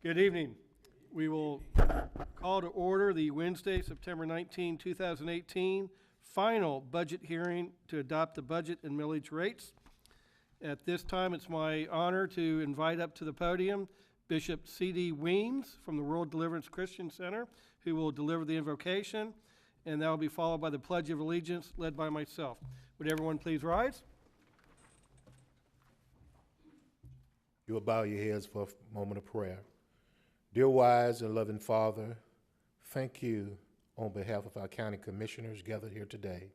Good evening. We will call to order the Wednesday, September 19, 2018, final budget hearing to adopt the budget and millage rates. At this time, it's my honor to invite up to the podium Bishop C.D. Weems from the World Deliverance Christian Center, who will deliver the invocation, and that will be followed by the Pledge of Allegiance led by myself. Would everyone please rise? You will bow your heads for a moment of prayer. Dear wise and loving Father, thank you on behalf of our county commissioners gathered here today.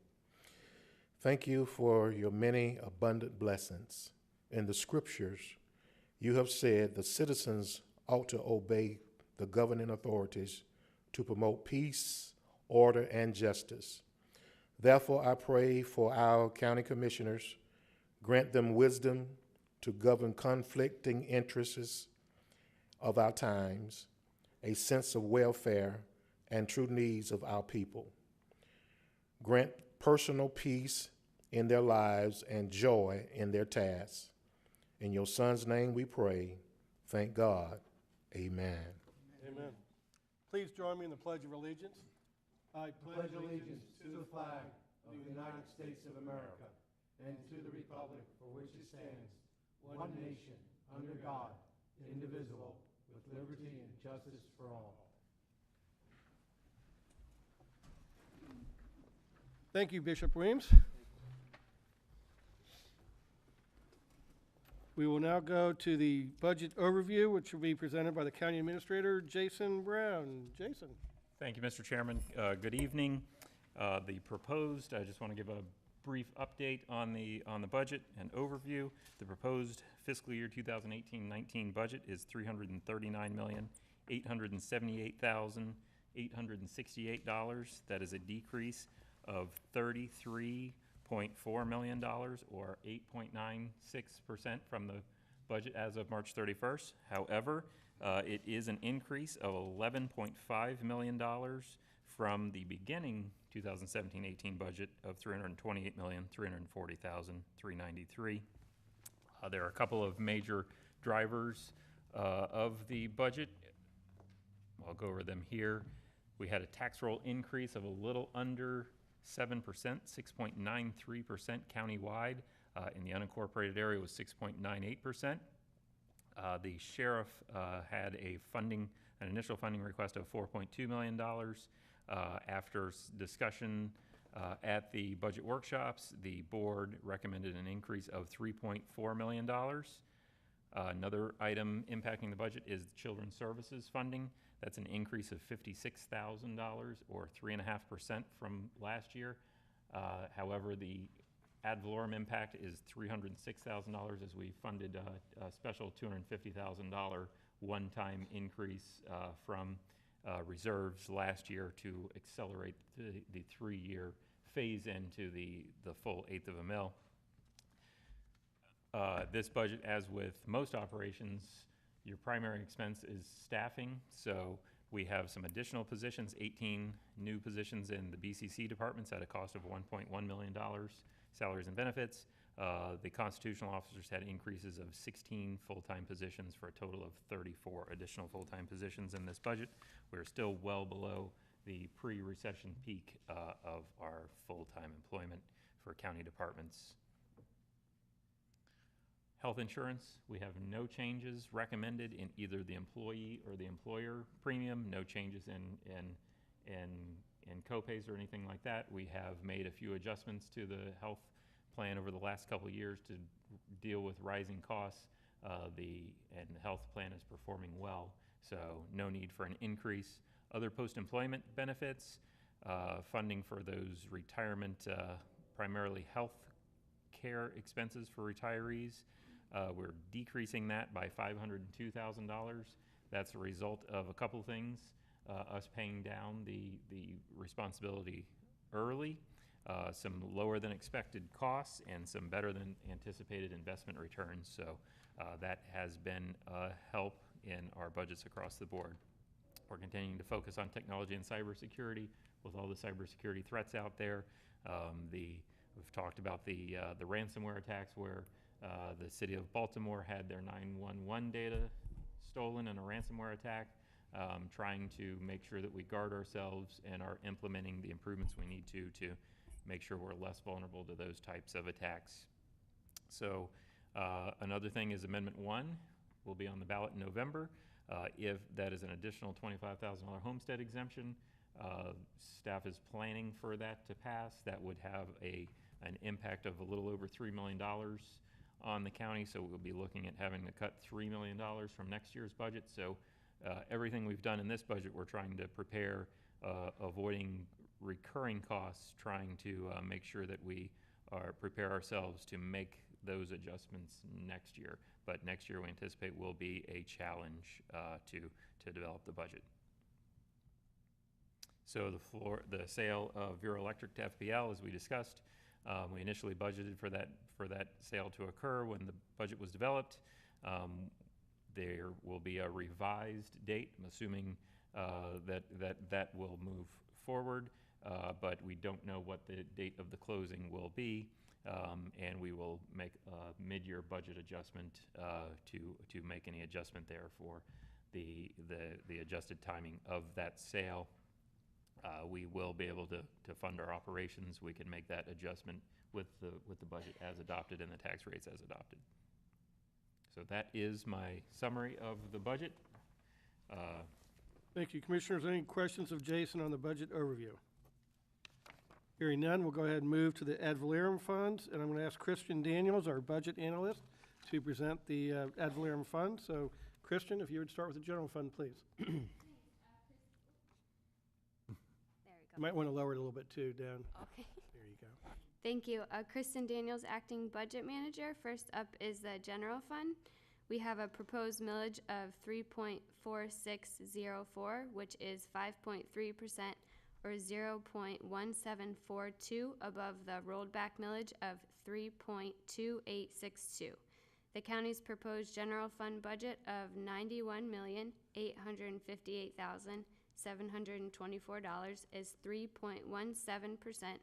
Thank you for your many abundant blessings. In the scriptures, you have said the citizens ought to obey the governing authorities to promote peace, order, and justice. Therefore, I pray for our county commissioners, grant them wisdom to govern conflicting interests of our times, a sense of welfare and true needs of our people. Grant personal peace in their lives and joy in their tasks. In your Son's name we pray. Thank God. Amen. Amen. Please join me in the Pledge of Allegiance. I pledge allegiance to the flag of the United States of America and to the republic for which it stands, one nation, under God, indivisible, with liberty and justice for all. Thank you, Bishop Weems. We will now go to the budget overview, which will be presented by the County Administrator, Jason Brown. Jason. Thank you, Mr. Chairman. Good evening. I just want to give a brief update on the budget and overview. The proposed fiscal year 2018-19 budget is $339,878,868. That is a decrease of $33.4 million, or 8.96% from the budget as of March 31st. However, it is an increase of $11.5 million from the beginning 2017-18 budget of $328,340,393. There are a couple of major drivers of the budget. I'll go over them here. We had a tax roll increase of a little under 7%, 6.93% countywide. In the unincorporated area was 6.98%. The sheriff had an initial funding request of $4.2 million. After discussion at the budget workshops, the board recommended an increase of $3.4 million. Another item impacting the budget is the children's services funding. That's an increase of $56,000, or 3.5% from last year. However, the ad valorem impact is $306,000 as we funded a special $250,000 one-time increase from reserves last year to accelerate the 3-year phase into the full eighth of a mil. This budget, as with most operations, your primary expense is staffing. So we have some additional positions, 18 new positions in the BCC departments at a cost of $1.1 million, salaries and benefits. The constitutional officers had increases of 16 full-time positions for a total of 34 additional full-time positions in this budget. We're still well below the pre-recession peak of our full-time employment for county departments. Health insurance, we have no changes recommended in either the employee or the employer premium, no changes in co-pays or anything like that. We have made a few adjustments to the health plan over the last couple of years to deal with rising costs. The health plan is performing well, so no need for an increase. Other post-employment benefits, funding for those retirement, primarily health care expenses for retirees. We're decreasing that by $502,000. That's a result of a couple things. Us paying down the responsibility early, some lower than expected costs, and some better than anticipated investment returns. So that has been a help in our budgets across the board. We're continuing to focus on technology and cybersecurity with all the cybersecurity threats out there. We've talked about the ransomware attacks where the city of Baltimore had their 911 data stolen in a ransomware attack, trying to make sure that we guard ourselves and are implementing the improvements we need to make sure we're less vulnerable to those types of attacks. So another thing is Amendment 1 will be on the ballot in November. If that is an additional $25,000 homestead exemption, staff is planning for that to pass. That would have an impact of a little over $3 million on the county, so we'll be looking at having to cut $3 million from next year's budget. So everything we've done in this budget, we're trying to prepare, avoiding recurring costs, trying to make sure that we prepare ourselves to make those adjustments next year. But next year we anticipate will be a challenge to develop the budget. So the sale of Vero Electric to FPL, as we discussed, we initially budgeted for that sale to occur when the budget was developed. There will be a revised date. I'm assuming that will move forward, but we don't know what the date of the closing will be, and we will make a mid-year budget adjustment to make any adjustment there for the adjusted timing of that sale. We will be able to fund our operations. We can make that adjustment with the budget as adopted and the tax rates as adopted. So that is my summary of the budget. Thank you. Commissioners, any questions of Jason on the budget overview? Hearing none, we'll go ahead and move to the ad valorem funds, and I'm going to ask Christian Daniels, our budget analyst, to present the ad valorem fund. So, Christian, if you would start with the general fund, please. There we You might want to lower it a little bit too, down. Okay. There you go. Thank you. Kristen Daniels, Acting Budget Manager. First up is the General Fund. We have a proposed millage of 3.4604, which is 5.3% or 0.1742 above the rolled back millage of 3.2862. The county's proposed general fund budget of $91,858,724 is 3.17%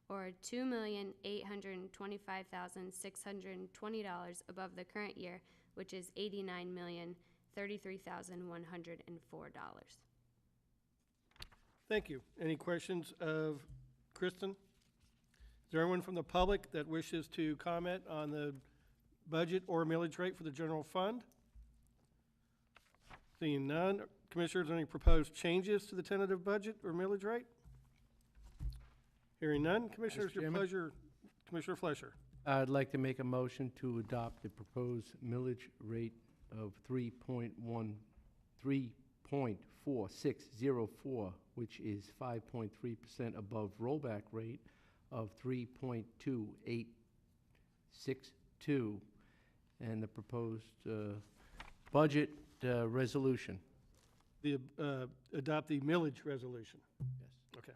or $2,825,620 above the current year, which is $89,033,104. Thank you. Any questions of Kristen? Is there anyone from the public that wishes to comment on the budget or millage rate for the general fund? Seeing none. Commissioners, any proposed changes to the tentative budget or millage rate? Hearing none. Commissioners, your Chairman? pleasure. Commissioner Fleischer. I'd like to make a motion to adopt the proposed millage rate of 3.4604, which is 5.3% above rollback rate of 3.2862, and the proposed budget resolution. Adopt the millage resolution. Yes. Okay.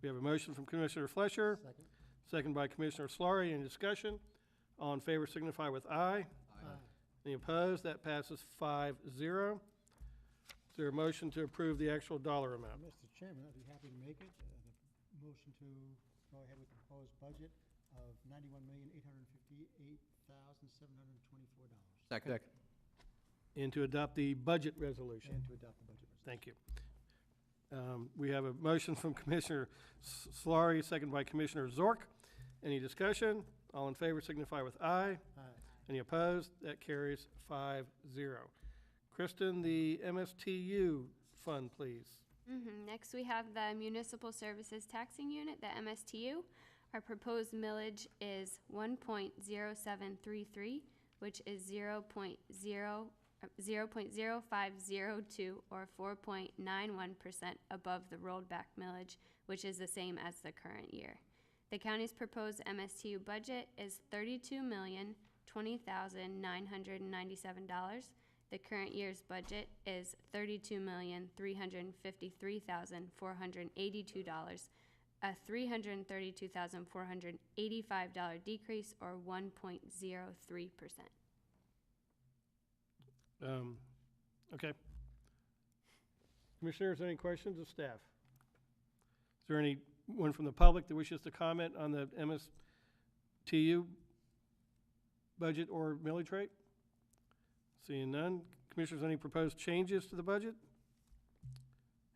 We have a motion from Commissioner Fleischer. Second. Second by Commissioner Solari. Any discussion? All in favor signify with aye. Any opposed? That passes 5-0. Is there a motion to approve the actual dollar amount? Mr. Chairman, I'd be happy to make it. The motion to go ahead with the proposed budget of $91,858,724. Second. And to adopt the budget resolution. And to adopt the budget resolution. Thank you. We have a motion from Commissioner Solari, second by Commissioner Zork. Any discussion? All in favor signify with aye. Aye. Any opposed? That carries 5-0. Kristen, the MSTU fund, please. Next, we have the Municipal Services Taxing Unit, the MSTU. Our proposed millage is 1.0733, which is 0.0502 or 4.91% above the rolled back millage, which is the same as the current year. The county's proposed MSTU budget is $32,020,997. The current year's budget is $32,353,482, a $332,485 decrease or 1.03%. Okay. Commissioners, any questions of staff? Is there anyone from the public that wishes to comment on the MSTU budget or millage rate? Seeing none. Commissioners, any proposed changes to the budget?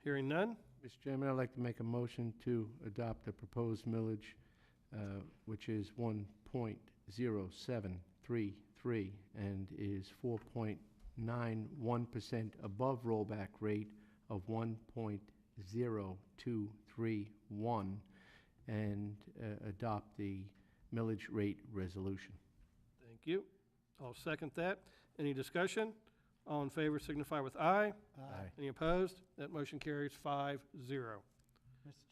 Hearing none. Mr. Chairman, I'd like to make a motion to adopt the proposed millage, which is 1.0733 and is 4.91% above rollback rate of 1.0231, and adopt the millage rate resolution. Thank you. I'll second that. Any discussion? All in favor signify with aye. Aye. Any opposed? That motion carries 5-0. Mr.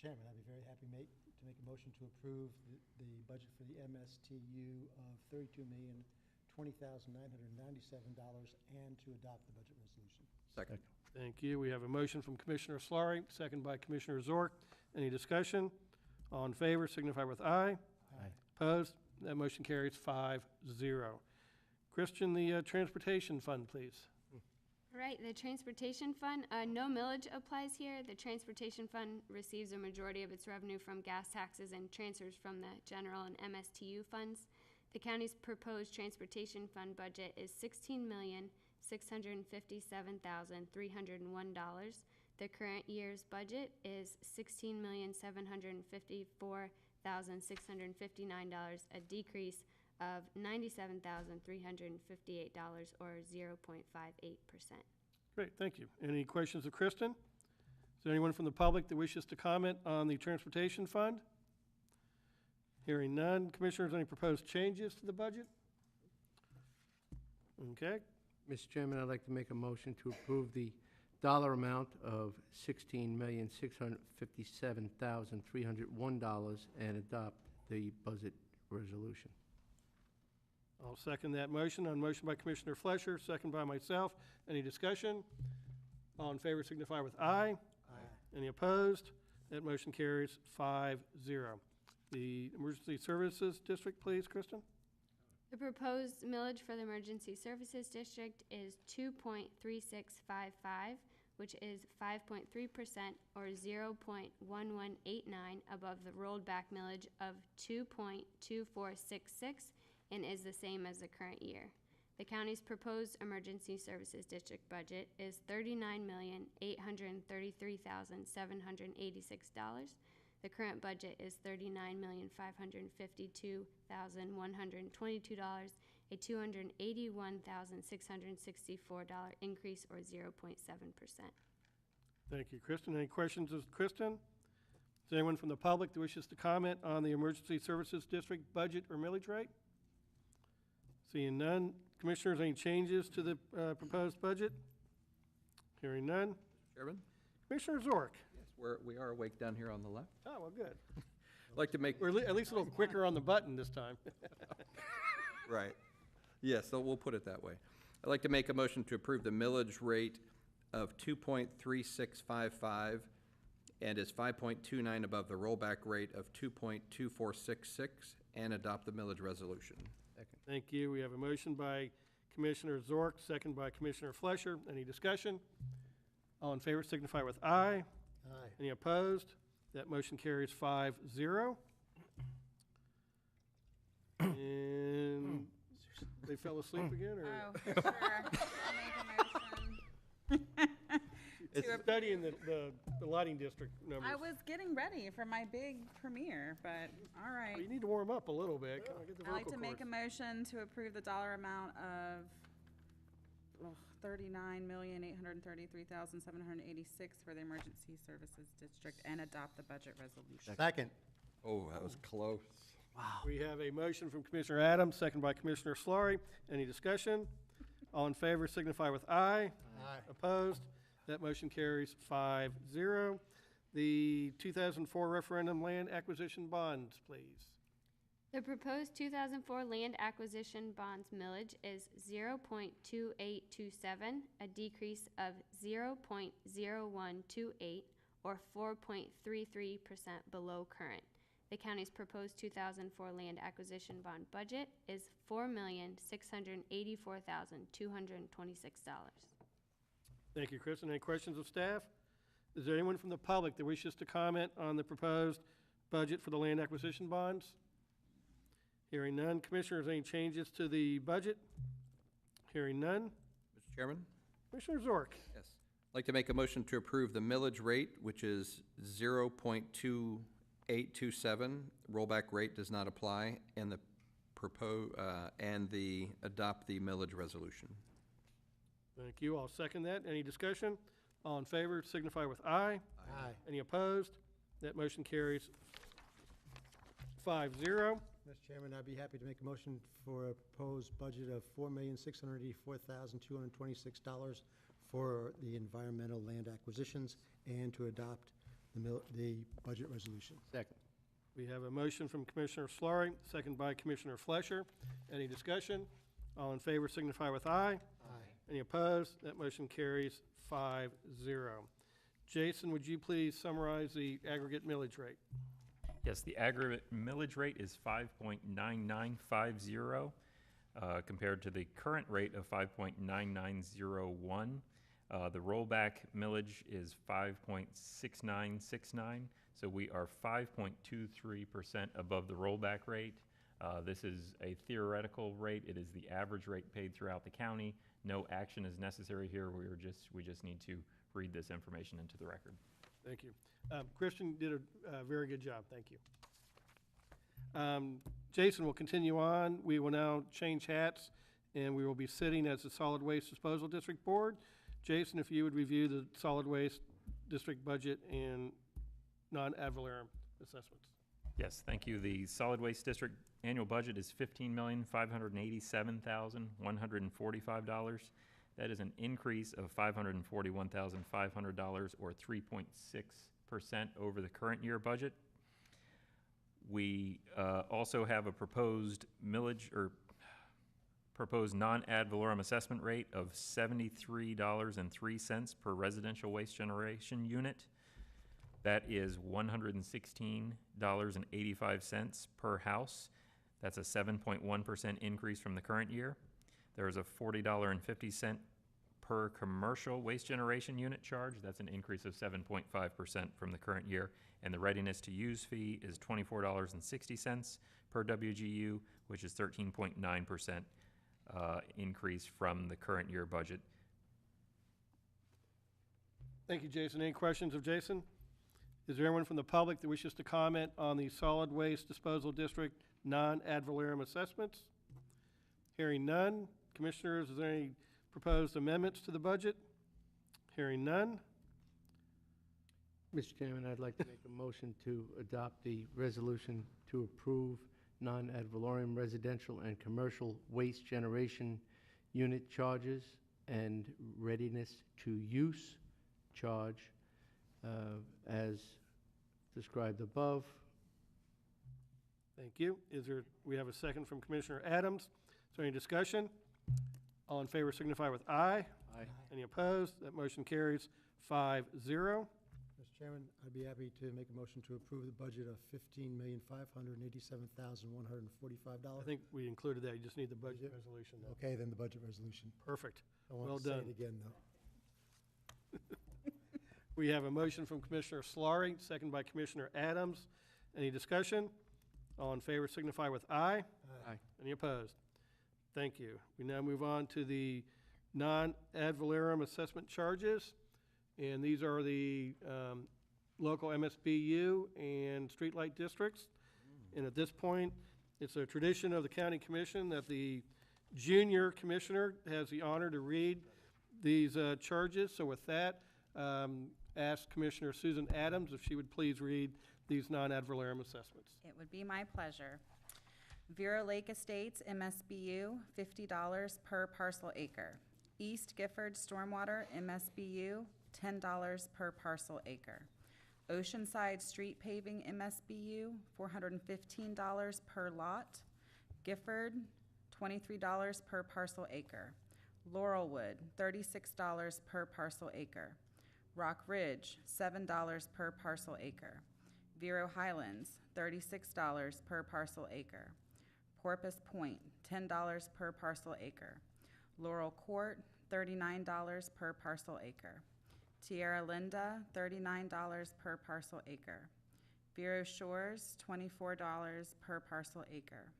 Chairman, I'd be very happy to make a motion to approve the budget for the MSTU of $32,020,997 and to adopt the budget resolution. Second. Thank you. We have a motion from Commissioner Slaughter, second by Commissioner Zork. Any discussion? All in favor signify with aye. Aye. Opposed? That motion carries 5-0. Christian, the transportation fund, please. Right, the transportation fund, no millage applies here. The transportation fund receives a majority of its revenue from gas taxes and transfers from the general and MSTU funds. The county's proposed transportation fund budget is $16,657,301. The current year's budget is $16,754,659, a decrease of $97,358 or 0.58%. Great, thank you. Any questions of Kristen? Is there anyone from the public that wishes to comment on the transportation fund? Hearing none. Commissioners, any proposed changes to the budget? Okay, Mr. Chairman, I'd like to make a motion to approve the dollar amount of $16,657,301 and adopt the budget resolution. I'll second that motion. On motion by Commissioner Flesher, second by myself. Any discussion? All in favor signify with aye. Aye. Any opposed? That motion carries 5-0. The Emergency Services District, please, Kristen? The proposed millage for the Emergency Services District is 2.3655, which is 5.3% or 0.1189 above the rolled back millage of 2.2466 and is the same as the current year. The county's proposed Emergency Services District budget is $39,833,786. The current budget is $39,552,122, a $281,664 increase or 0.7%. Thank you, Kristen. Any questions of Kristen? Is there anyone from the public that wishes to comment on the Emergency Services District budget or millage rate? Seeing none. Commissioners, any changes to the proposed budget? Hearing none. Chairman? Commissioner Zork? Yes, we are awake down here on the left. Oh, well, good. I'd like to make, We're at least a little quicker on the button this time. right. Yes, so we'll put it that way. I'd like to make a motion to approve the millage rate of 2.3655 and is 5.29 above the rollback rate of 2.2466 and adopt the millage resolution. Second. Thank you. We have a motion by Commissioner Zork, second by Commissioner Flesher. Any discussion? All in favor signify with aye. Aye. Any opposed? That motion carries 5-0. And they fell asleep again, or? Oh, sure. I'll make a motion. It's studying the lighting district numbers. I was getting ready for my big premiere, but all right. Well, you need to warm up a little bit. Come on, get the I'd like vocal to make a cords. motion to approve the dollar amount of $39,833,786 for the Emergency Services District and adopt the budget resolution. Second. Oh, that was close. We have a motion from Commissioner Adams, second by Commissioner Slaughter. Any discussion? All in favor signify with aye. Aye. Opposed? That motion carries 5-0. The 2004 referendum land acquisition bonds, please. The proposed 2004 land acquisition bonds millage is 0.2827, a decrease of 0.0128 or 4.33% below current. The county's proposed 2004 land acquisition bond budget is $4,684,226. Thank you, Kristen. Any questions of staff? Is there anyone from the public that wishes to comment on the proposed budget for the land acquisition bonds? Hearing none. Commissioners, any changes to the budget? Hearing none. Mr. Chairman, Commissioner Zork. Yes. I'd like to make a motion to approve the millage rate, which is 0.2827. Rollback rate does not apply, and the adopt the millage resolution. Thank you. I'll second that. Any discussion? All in favor signify with aye. Aye. Any opposed? That motion carries 5-0. Mr. Chairman, I'd be happy to make a motion for a proposed budget of $4,684,226 for the environmental land acquisitions and to adopt the budget resolution. Second. We have a motion from Commissioner Slaring, second by Commissioner Flesher. Any discussion? All in favor signify with aye. Aye. Any opposed? That motion carries 5-0. Jason, would you please summarize the aggregate millage rate? Yes, the aggregate millage rate is 5.9950, compared to the current rate of 5.9901. The rollback millage is 5.6969, so we are 5.23% above the rollback rate. This is a theoretical rate. It is the average rate paid throughout the county. No action is necessary here. We just need to read this information into the record. Thank you. Christian did a very good job. Thank you. Jason will continue on. We will now change hats, and we will be sitting as the Solid Waste Disposal District Board. Jason, if you would review the Solid Waste District budget and non-ad valorem assessments. Yes, thank you. The Solid Waste District annual budget is $15,587,145. That is an increase of $541,500 or 3.6% over the current year budget. We also have a proposed millage or proposed non-ad valorem assessment rate of $73.03 per residential waste generation unit. That is $116.85 per house. That's a 7.1% increase from the current year. There is a $40.50 per commercial waste generation unit charge. That's an increase of 7.5% from the current year. And the readiness to use fee is $24.60 per WGU, which is 13.9% increase from the current year budget. Thank you, Jason. Any questions of Jason? Is there anyone from the public that wishes to comment on the Solid Waste Disposal District non-ad valorem assessments? Hearing none. Commissioners, is there any proposed amendments to the budget? Hearing none. Mr. Chairman, I'd like to make a motion to adopt the resolution to approve non-ad valorem residential and commercial waste generation unit charges and readiness to use charge as described above. Thank you. We have a second from Commissioner Adams. Is there any discussion? All in favor signify with aye. Aye. Any opposed? That motion carries 5-0. Mr. Chairman, I'd be happy to make a motion to approve the budget of $15,587,145. I think we included that. You just need the budget resolution though. Okay, then the budget resolution. Perfect. I won't Well say done. it again, though. We have a motion from Commissioner Slaring, second by Commissioner Adams. Any discussion? All in favor signify with aye. Aye. Any opposed? Thank you. We now move on to the non-ad valorem assessment charges. And these are the local MSBU and streetlight districts. And at this point, it's a tradition of the county commission that the junior commissioner has the honor to read these charges. So with that, ask Commissioner Susan Adams if she would please read these non-ad valorem assessments. It would be my pleasure. Vero Lake Estates, MSBU, $50 per parcel acre. East Gifford Stormwater, MSBU, $10 per parcel acre. Oceanside Street Paving, MSBU, $415 per lot. Gifford, $23 per parcel acre. Laurelwood, $36 per parcel acre. Rock Ridge, $7 per parcel acre. Vero Highlands, $36 per parcel acre. Porpoise Point, $10 per parcel acre. Laurel Court, $39 per parcel acre. Tierra Linda, $39 per parcel acre. Vero Shores, $24 per parcel acre.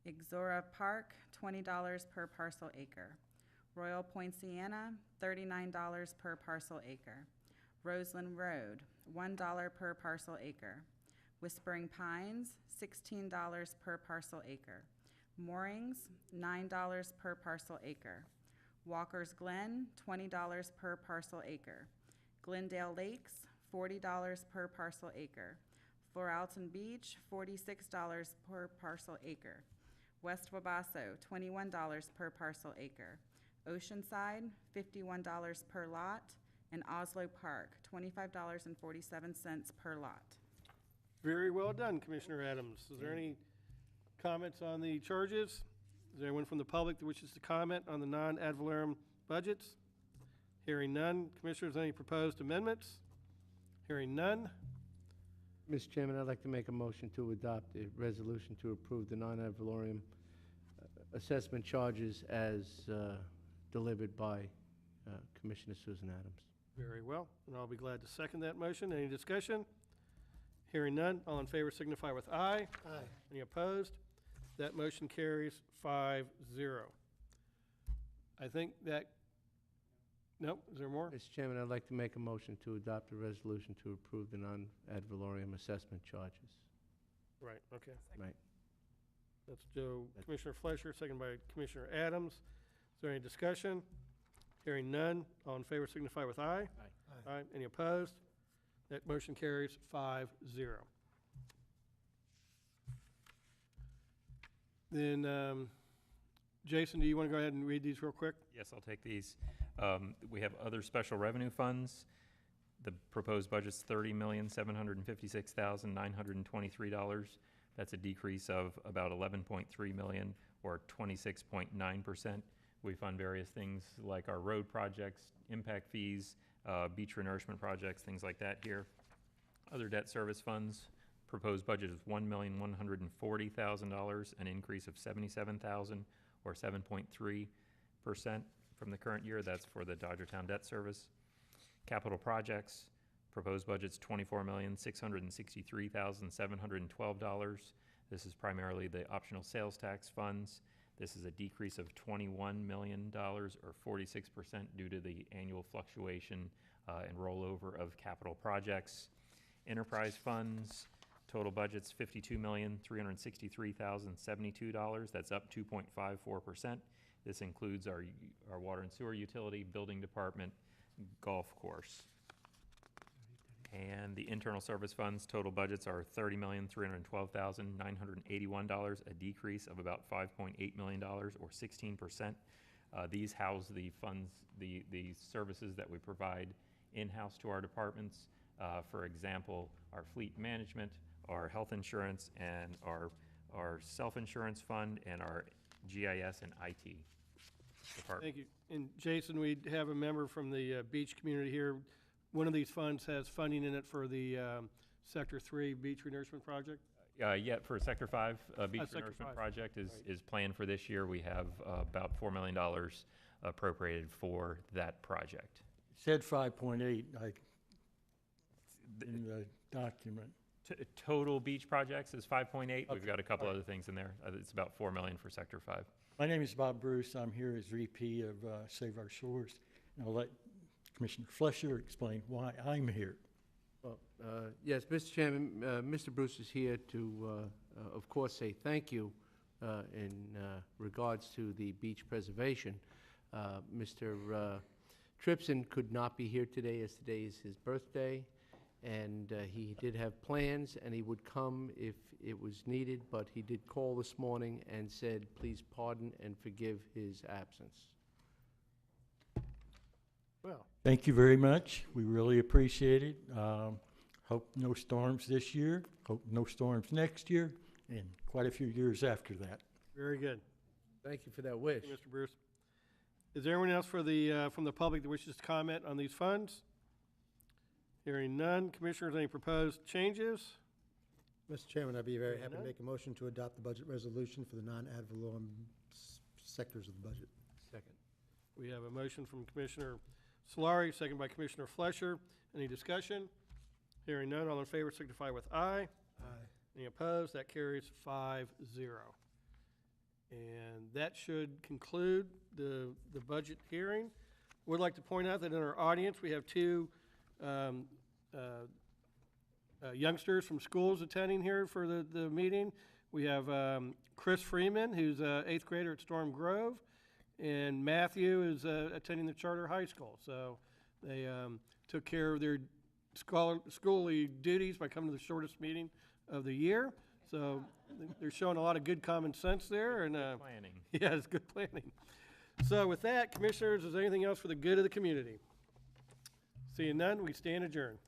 Exora Park, $20 per parcel acre. Royal Poinciana, $39 per parcel acre. Roseland Road, $1 per parcel acre. Whispering Pines, $16 per parcel acre. Moorings, $9 per parcel acre. Walker's Glen, $20 per parcel acre. Glendale Lakes, $40 per parcel acre. Floralton Beach, $46 per parcel acre. West Wabasso, $21 per parcel acre. Oceanside, $51 per lot. And Oslo Park, $25.47 per lot. Very well done, Commissioner Adams. Is there any comments on the charges? Is there anyone from the public that wishes to comment on the non-ad valorem budgets? Hearing none. Commissioners, any proposed amendments? Hearing none. Mr. Chairman, I'd like to make a motion to adopt a resolution to approve the non-ad valorem assessment charges as delivered by Commissioner Susan Adams. Very well, and I'll be glad to second that motion. Any discussion? Hearing none. All in favor signify with aye. Aye. Any opposed? That motion carries 5-0. I think that, nope, is there more? Mr. Chairman, I'd like to make a motion to adopt a resolution to approve the non-ad valorem assessment charges. Right, okay. Right. That's Commissioner Fleischer, second by Commissioner Adams. Is there any discussion? Hearing none. All in favor signify with aye. Aye. Aye. Any opposed? That motion carries 5-0. Then, Jason, do you want to go ahead and read these real quick? Yes, I'll take these. We have other special revenue funds. The proposed budget's $30,756,923. That's a decrease of about $11.3 million, or 26.9%. We fund various things like our road projects, impact fees, beach renourishment projects, things like that here. Other debt service funds, proposed budget is $1,140,000, an increase of $77,000, or 7.3% from the current year. That's for the Dodgertown debt service. Capital projects, proposed budget's $24,663,712. This is primarily the optional sales tax funds. This is a decrease of $21 million, or 46%, due to the annual fluctuation and rollover of capital projects. Enterprise funds, total budget's $52,363,072. That's up 2.54%. This includes our water and sewer utility, building department, golf course. And the internal service funds, total budgets are $30,312,981, a decrease of about $5.8 million, or 16%. These house the funds, the services that we provide in-house to our departments. For example, our fleet management, our health insurance, and our self-insurance fund, and our GIS and IT department. Thank you. And Jason, we have a member from the beach community here. One of these funds has funding in it for the Sector 3 beach renourishment project? Yeah, for Sector 5, beach Sector renourishment 5. project is Right. planned for this year. We have about $4 million appropriated for that project. Said 5.8, in the document. Total beach projects is 5.8. We've Okay, got a couple all right. other things in there. It's about $4 million for Sector 5. My name is Bob Bruce. I'm here as VP of Save Our Shores. And I'll let Commissioner Fleischer explain why I'm here. Well, yes, Mr. Chairman, Mr. Bruce is here to, of course, say thank you in regards to the beach preservation. Mr. Tripson could not be here today, as today is his birthday, and he did have plans, and he would come if it was needed, but he did call this morning and said, please pardon and forgive his absence. Well, Thank you very much. We really appreciate it. Hope no storms this year, hope no storms next year, and quite a few years after that. very good. Thank you for that wish. Thank you, Mr. Bruce. Is there anyone else from the public that wishes to comment on these funds? Hearing none. Commissioners, any proposed changes? Mr. Chairman, I'd be very Hearing happy to none. make a motion to adopt the budget resolution for the non-ad valorem sectors of the budget. Second. We have a motion from Commissioner Solari, second by Commissioner Fleischer. Any discussion? Hearing none. All in favor signify with aye. Aye. Any opposed? That carries 5-0. And that should conclude the budget hearing. Would like to point out that in our audience, we have two youngsters from schools attending here for the meeting. We have Chris Freeman, who's an 8th grader at Storm Grove, and Matthew is attending the charter high school. So they took care of their schooly duties by coming to the shortest meeting of the year. So they're showing a lot of good common sense there, and Planning. yeah, it's good planning. So with that, commissioners, is there anything else for the good of the community? Seeing none, we stand adjourned.